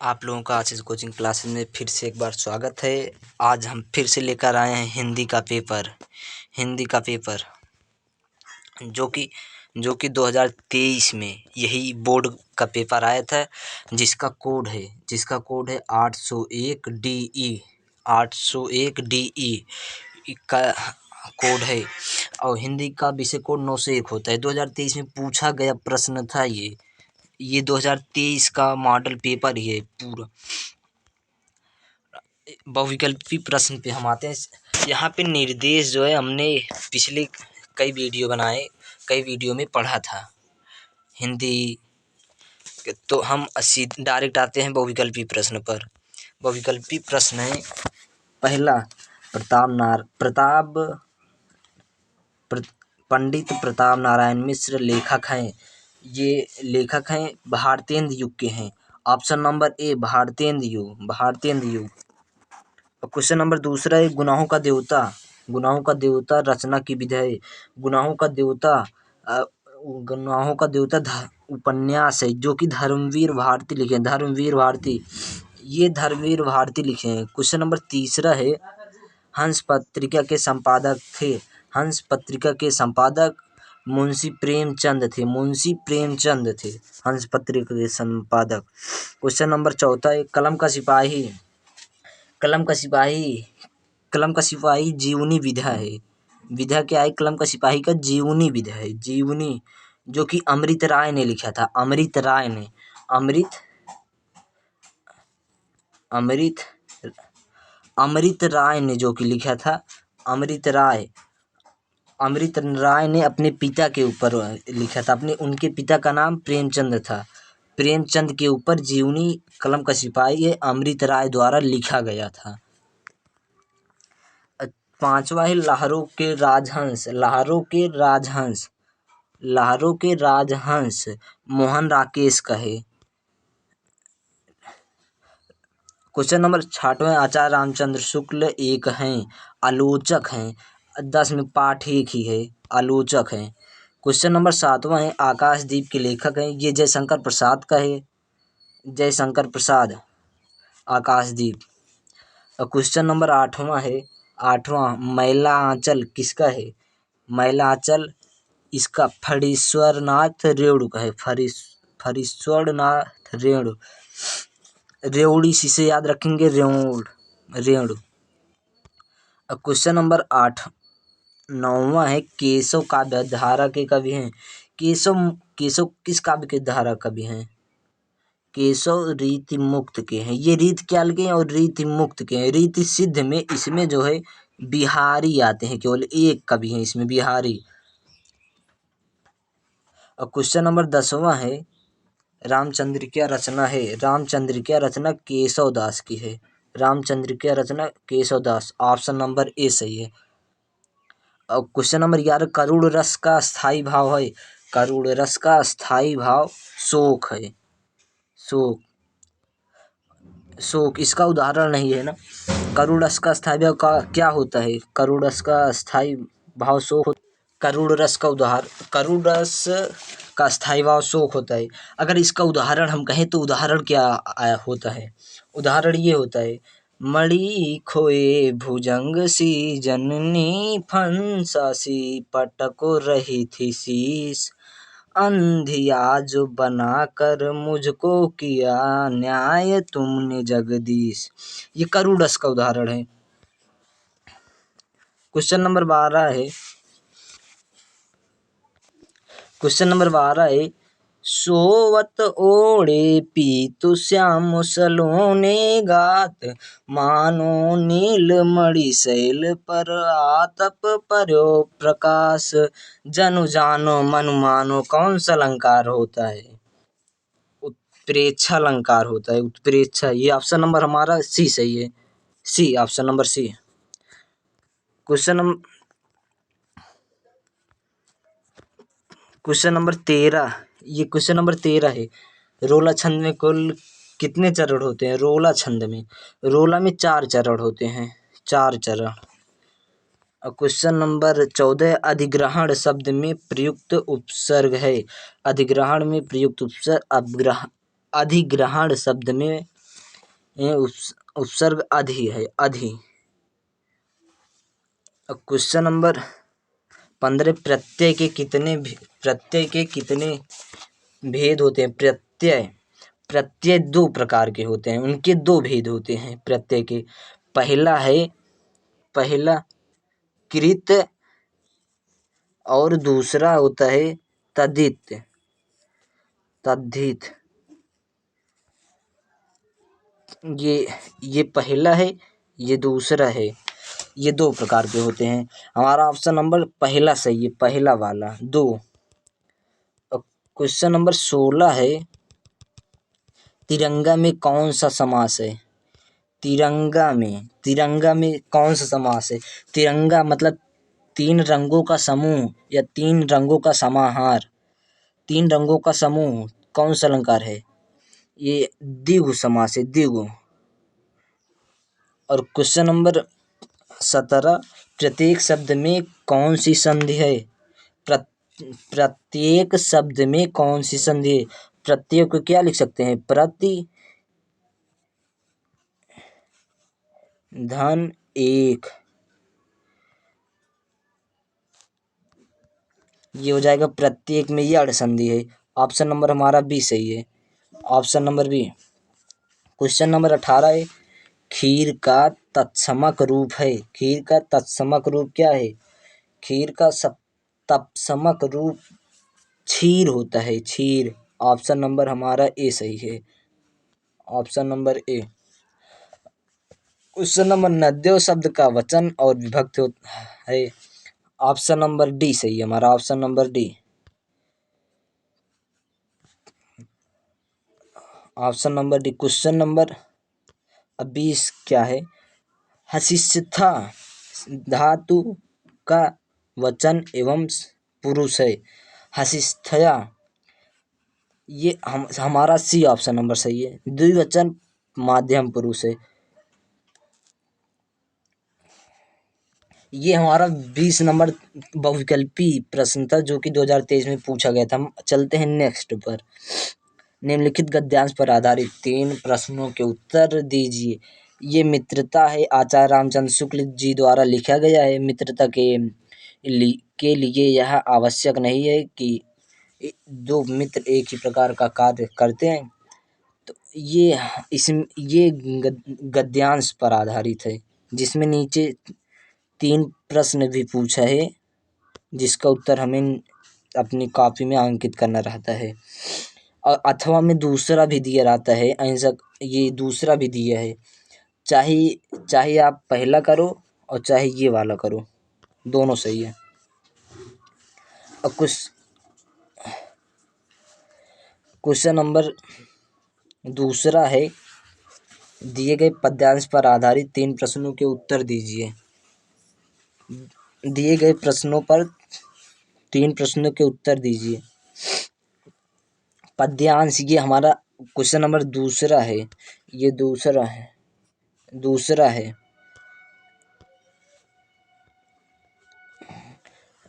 आप लोगों का आशीष कोचिंग क्लासेस में फिर से एक बार स्वागत है। आज हम फिर से लेकर आए हैं हिंदी का पेपर जो कि 2023 में यही बोर्ड का पेपर आया था, जिसका कोड है 801 DE का कोड है और हिंदी का विषय कोड 901 होता है। 2023 में पूछा गया प्रश्न था ये 2023 का मॉडल पेपर ही है पूरा। बहुविकल्पी प्रश्न पे हम आते हैं। यहाँ पे निर्देश जो है हमने पिछले कई वीडियो में पढ़ा था हिंदी तो हम डायरेक्ट आते हैं बहुविकल्पी प्रश्न पर। बहुविकल्पी प्रश्न है पहला, पंडित प्रताप नारायण मिश्र लेखक हैं। ये लेखक हैं भारतेंदु युग के हैं। ऑप्शन नंबर ए भारतेंदु युग। क्वेश्चन नंबर दूसरा है गुनाहों का देवता रचना की विधा है। गुनाहों का देवता उपन्यास है जो कि धर्मवीर भारती लिखे हैं। धर्मवीर भारती लिखे हैं। क्वेश्चन नंबर तीसरा है हंस पत्रिका के संपादक मुंशी प्रेमचंद थे। हंस पत्रिका के संपादक। क्वेश्चन नंबर चौथा है कलम का सिपाही जीवनी विधा है। विधा क्या है? कलम का सिपाही का जीवनी विधा है। जीवनी जो कि अमृत राय ने लिखा था। अमृत राय ने जो कि लिखा था। अमृत राय ने अपने पिता के ऊपर लिखा था। उनके पिता का नाम प्रेमचंद था। प्रेमचंद के ऊपर जीवनी कलम का सिपाही है अमृत राय द्वारा लिखा गया था। पांचवा है लहरों के राजहंस मोहन राकेश का है। क्वेश्चन नंबर छठवां आचार्य रामचंद्र शुक्ल एक हैं, आलोचक हैं। 10 में पाठ एक ही है, आलोचक हैं। क्वेश्चन नंबर 7वां है आकाशदीप के लेखक हैं। ये जयशंकर प्रसाद का है। जयशंकर प्रसाद आकाशदीप। और क्वेश्चन नंबर 8वां मैला आंचल किसका है? मैला आंचल इसका फणीश्वरनाथ रेणु का है। फणीश्वरनाथ रेवड़ी से याद रखेंगे रेणु। अब क्वेश्चन नंबर 9वां है केशव काव्य धारा के कवि हैं। केशव किस काव्य के धारा कवि हैं? केशव रीति मुक्त के हैं। ये रीति क्या लिखे हैं? और रीति मुक्त के हैं। रीति सिद्ध में इसमें जो है बिहारी आते हैं, केवल एक कवि हैं इसमें बिहारी। और क्वेश्चन नंबर 10वां है रामचंद्रिका रचना है। रामचंद्रिका रचना केशव दास की है। रामचंद्रिका रचना केशव दास। ऑप्शन नंबर ए सही है। और क्वेश्चन नंबर 11 करुण रस का स्थायी भाव है। करुण रस का स्थायी भाव शोक है। शोक इसका उदाहरण नहीं है ना। करुण रस का स्थायी भाव का क्या होता है? करुण रस का स्थायी भाव शोक। करुण रस का स्थायी भाव शोक होता है। अगर इसका उदाहरण हम कहें तो उदाहरण क्या होता है? उदाहरण ये होता है मणि खोए भुजंग सी जननी फंसा सी पटको रही थी शीश अंधिया जो बना कर मुझको किया न्याय तुमने जगदीश। ये करुण रस का उदाहरण है। क्वेश्चन नंबर 12 है सोवत ओढ़े पीतु श्याम सलोने गात मानो नील मणि शैल पर आतप पर्यो प्रकाश जनु जानो मन मानो। कौन सा अलंकार होता है? उत्प्रेक्षा अलंकार होता है। उत्प्रेक्षा। ये ऑप्शन नंबर हमारा सी सही है। C, option number C. Question number 13। ये क्वेश्चन नंबर 13 है रोला छंद में कुल कितने चरण होते हैं? रोला में 4 चरण होते हैं। 4 चरण। और क्वेश्चन नंबर 14 अधिग्रहण शब्द में प्रयुक्त उपसर्ग है। अधिग्रहण में प्रयुक्त उपसर्ग अधिग्रहण शब्द में ये उपसर्ग अधि है, अधि। अब क्वेश्चन नंबर 15, प्रत्यय के कितने भेद होते हैं? प्रत्यय दो प्रकार के होते हैं, उनके दो भेद होते हैं प्रत्यय के। पहला कृत और दूसरा होता है तद्धित। ये पहला है, ये दूसरा है, ये दो प्रकार के होते हैं। हमारा ऑप्शन नंबर पहला सही है, पहला वाला दो। क्वेश्चन नंबर 16 है, तिरंगा में कौन सा समास है? तिरंगा में कौन सा समास है? तिरंगा मतलब तीन रंगों का समूह या तीन रंगों का समाहार। तीन रंगों का समूह कौन सा अलंकार है? ये द्विगु समास है, द्विगु। और क्वेश्चन नंबर 17, प्रत्येक शब्द में कौन सी संधि है? प्रत्येक शब्द में कौन सी संधि है? प्रत्यय को क्या लिख सकते हैं? प्रति धन एक, ये हो जाएगा प्रत्येक में, ये अड़ संधि है। ऑप्शन नंबर हमारा बी सही है, option number B. Question number 18 है, खीर का तत्समक रूप है। खीर का तत्समक रूप क्या है? खीर का तत्समक रूप क्षीर होता है, क्षीर। ऑप्शन नंबर हमारा ए सही है, option number A. Question number 90 शब्द का वचन और विभक्ति है। ऑप्शन नंबर डी सही है हमारा, option number D, option number D. Question number 20 क्या है? हसिष्ठा धातु का वचन एवं पुरुष है। हसिष्ठया, ये हमारा सी ऑप्शन नंबर सही है, द्विवचन माध्यम पुरुष है। ये हमारा 20 नंबर बहुविकल्पी प्रश्न था, जो कि 2023 में पूछा गया था। हम चलते हैं नेक्स्ट पर। निम्नलिखित गद्यांश पर आधारित 3 प्रश्नों के उत्तर दीजिए। ये मित्रता है, आचार्य रामचंद्र शुक्ल जी द्वारा लिखा गया है। मित्रता के लिए यह आवश्यक नहीं है कि दो मित्र एक ही प्रकार का कार्य करते हैं। तो ये गद्यांश पर आधारित है, जिसमें नीचे 3 प्रश्न भी पूछा है, जिसका उत्तर हमें अपनी कॉपी में अंकित करना रहता है। और अथवा में दूसरा भी दिया रहता है, ऐसा ये दूसरा भी दिया है। चाहे आप पहला करो और चाहे ये वाला करो, दोनों सही है। और क्वेश्चन नंबर दूसरा है, दिए गए पद्यांश पर आधारित 3 प्रश्नों के उत्तर दीजिए। दिए गए प्रश्नों पर 3 प्रश्नों के उत्तर दीजिए। पद्यांश, ये हमारा क्वेश्चन नंबर दूसरा है, ये दूसरा है,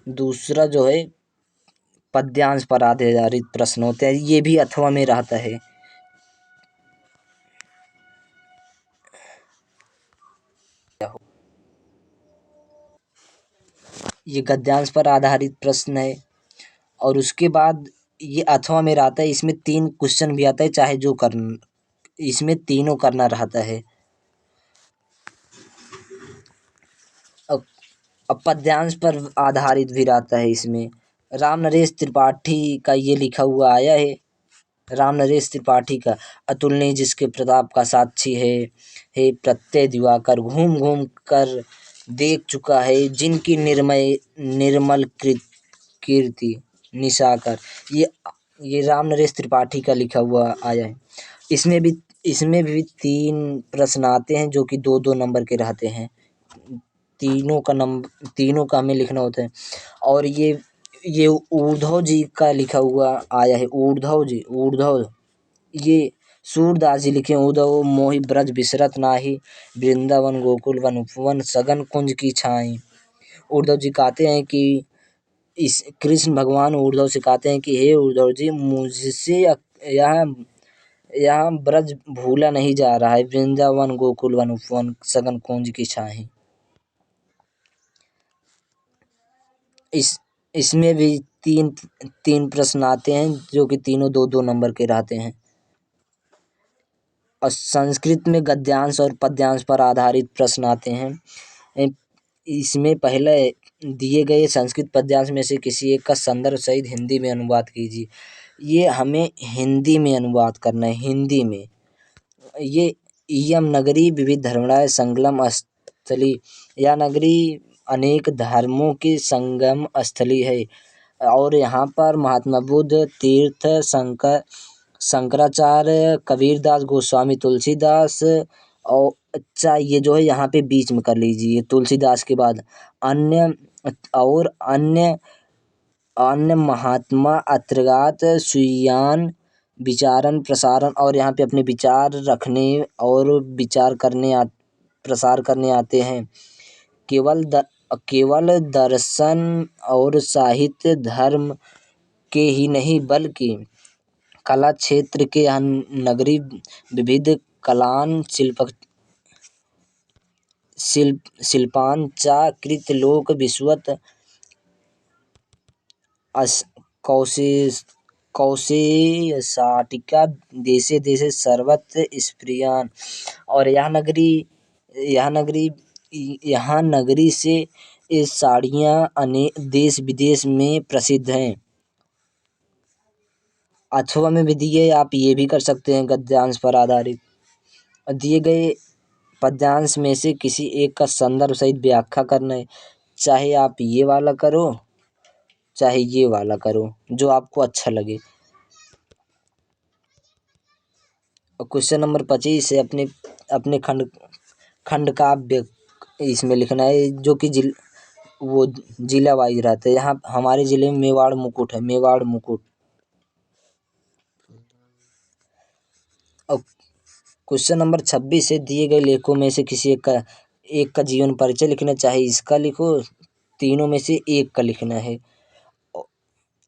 दूसरा जो है पद्यांश पर आधारित प्रश्न होते हैं। ये भी अथवा में रहता है। ये गद्यांश पर आधारित प्रश्न है, और उसके बाद ये अथवा में रहता है। इसमें 3 क्वेश्चन भी आता है, चाहे जो करना, इसमें तीनों करना रहता है। अब पद्यांश पर आधारित भी रहता है। इसमें राम नरेश त्रिपाठी का ये लिखा हुआ आया है, राम नरेश त्रिपाठी का। अतुलनीय जिसके प्रताप का साक्षी है, हे प्रत्यय दिवाकर घूम घूम कर देख चुका है, जिनकी निर्मल कीर्ति निशाकर। ये राम नरेश त्रिपाठी का लिखा हुआ आया है। इसमें भी 3 प्रश्न आते हैं, जो कि 2-2 नंबर के रहते हैं। तीनों का हमें लिखना होता है। और ये उद्धव जी का लिखा हुआ आया है, उद्धव, ये सूरदास जी लिखे, उद्धव मोहि ब्रज बिसरत नाही, वृंदावन गोकुल वन उपवन सगन कुंज की छाई। उद्धव जी कहते हैं कि इस कृष्ण भगवान उद्धव से कहते हैं कि हे उद्धव जी, मुझसे यह यहाँ ब्रज भूला नहीं जा रहा है, वृंदावन गोकुल वन उपवन सघन कुंज की छाही। इसमें भी तीन तीन प्रश्न आते हैं जो कि तीनों दो दो नंबर के रहते हैं। और संस्कृत में गद्यांश और पद्यांश पर आधारित प्रश्न आते हैं। इसमें पहले दिए गए संस्कृत पद्यांश में से किसी एक का संदर्भ सहित हिंदी में अनुवाद कीजिए। ये हमें हिंदी में अनुवाद करना है, हिंदी में। ये इयम नगरी विविध धर्मणाय संगम स्थली, यह नगरी अनेक धर्मों की संगम स्थली है। और यहाँ पर महात्मा बुद्ध, तीर्थ शंकराचार्य, कबीरदास, गोस्वामी तुलसीदास और अच्छा ये जो है यहाँ पे बीच में कर लीजिए, तुलसीदास के बाद अन्य और अन्य महात्मा अत्रगात सुयान विचारन प्रसारण, और यहाँ पे अपने विचार रखने और विचार करने प्रसार करने आते हैं। केवल दर्शन और साहित्य धर्म के ही नहीं बल्कि कला क्षेत्र के नगरी विविध कलान शिल्पान चा कृत लोक विश्वत कौशेयसाटिका देशे देशे सर्वत्र स्प्रियान। और यहाँ नगरी से ये साड़ियाँ अनेक देश विदेश में प्रसिद्ध हैं। अथवा में भी दिए, आप ये भी कर सकते हैं गद्यांश पर आधारित। दिए गए पद्यांश में से किसी एक का संदर्भ सहित व्याख्या करना है, चाहे आप ये वाला करो चाहे ये वाला करो, जो आपको अच्छा लगे। और क्वेश्चन नंबर 25 से अपने खंड काव्य इसमें लिखना है, जो कि जिला वाइज रहता है। यहाँ हमारे जिले में मेवाड़ मुकुट है, मेवाड़ मुकुट। और क्वेश्चन नंबर 26 से दिए गए लेखों में से किसी एक का जीवन परिचय लिखना, चाहे इसका लिखो, तीनों में से एक का लिखना है।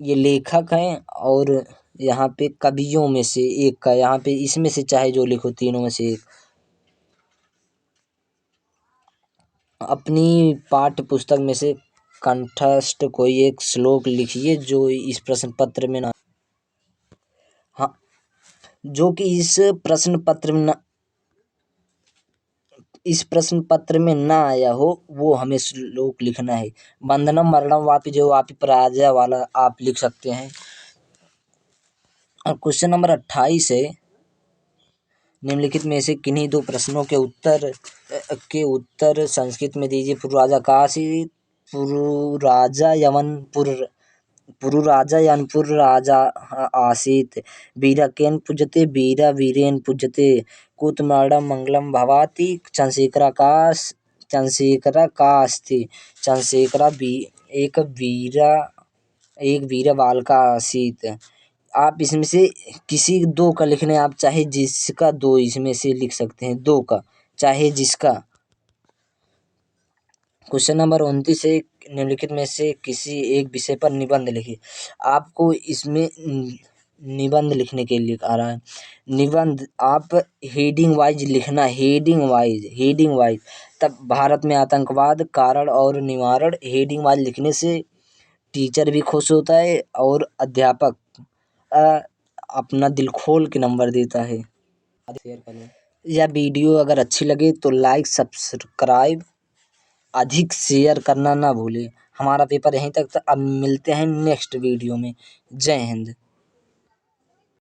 ये लेखक हैं और यहाँ पे कवियों में से एक का, यहाँ पे इसमें से चाहे जो लिखो, तीनों में से एक। अपनी पाठ्य पुस्तक में से कंठस्थ कोई एक श्लोक लिखिए जो इस प्रश्न पत्र में ना, हाँ, जो कि इस प्रश्न पत्र में ना आया हो, वो हमें श्लोक लिखना है। बंधनम मरणम वापि जो वापि पराजय वाला आप लिख सकते हैं। और क्वेश्चन नंबर 28 है, निम्नलिखित में से किन्हीं दो प्रश्नों के उत्तर संस्कृत में दीजिए। पुरुराजा यवनपुर राजा आसीत्, वीरा केन पूज्यते, वीरा वीरेन पूज्यते, कुतमरणं मंगलम भवाति, चंद्रशेखरा का अस्ति, चंद्रशेखरा एक वीरा बालका आसीत्। आप इसमें से किसी दो का लिखने, आप चाहे जिसका दो इसमें से लिख सकते हैं, दो का चाहे जिसका। क्वेश्चन नंबर 29 है, निम्नलिखित में से किसी एक विषय पर निबंध लिखिए। आपको इसमें निबंध लिखने के लिए आ रहा है। निबंध आप हेडिंग वाइज लिखना, हेडिंग वाइज। तब भारत में आतंकवाद कारण और निवारण, हेडिंग वाइज लिखने से टीचर भी खुश होता है और अध्यापक अपना दिल खोल के नंबर देता है। यह वीडियो अगर अच्छी लगे तो लाइक सब्सक्राइब अधिक शेयर करना ना भूलें। हमारा पेपर यहीं तक था, अब मिलते हैं नेक्स्ट वीडियो में। जय हिंद।